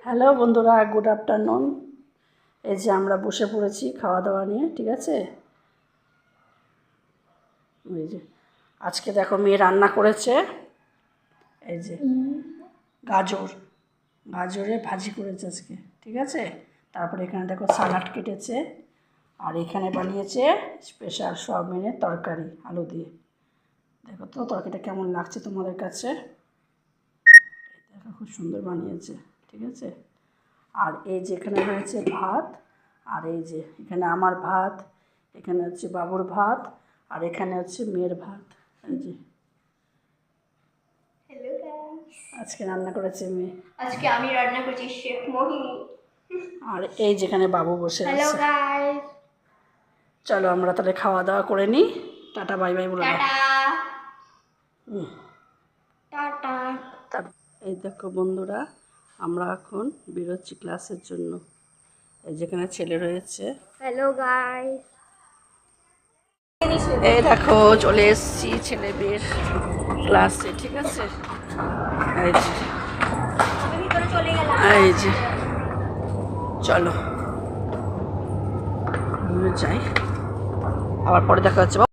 Hello বন্ধুরা, good afternoon. এই যে আমরা বসে পড়েছি খাওয়া দাওয়া নিয়ে, ঠিক আছে। এই যে আজকে দেখো মেয়ে রান্না করেছে, এই যে গাজরের ভাজি করেছে আজকে, ঠিক আছে। তারপরে এখানে দেখো সালাড কেটেছে, আর এখানে বানিয়েছে স্পেশাল সয়াবিনের তরকারি আলু দিয়ে। দেখো তো তরকারিটা কেমন লাগছে তোমাদের কাছে। দেখো খুব সুন্দর বানিয়েছে, ঠিক আছে। আর এই যে এখানে রয়েছে ভাত, আর এই যে এখানে আমার ভাত, এখানে হচ্ছে বাবুর ভাত, আর এখানে হচ্ছে মেয়ের ভাত। এই যে আজকে রান্না করেছে মেয়ে, আজকে আমি রান্না করছি শেফ মহি। আর এই যেখানে বাবু বসে হ্যালো আছে। গাইস, চলো আমরা তাহলে খাওয়া দাওয়া করে নিই। টাটা বাই বাই বলে দাও। Tata tata. এই দেখো বন্ধুরা, আমরা এখন বেরোচ্ছি ক্লাসের জন্য। এই যেখানে ছেলে রয়েছে। হ্যালো গাইস, এই দেখো চলে এসেছি ছেলে মেয়ের ক্লাসে, ঠিক আছে। এই যে আমি ভিতরে চলে গেলাম। এই যে চলো আমি যাই, আবার পরে দেখা হচ্ছে।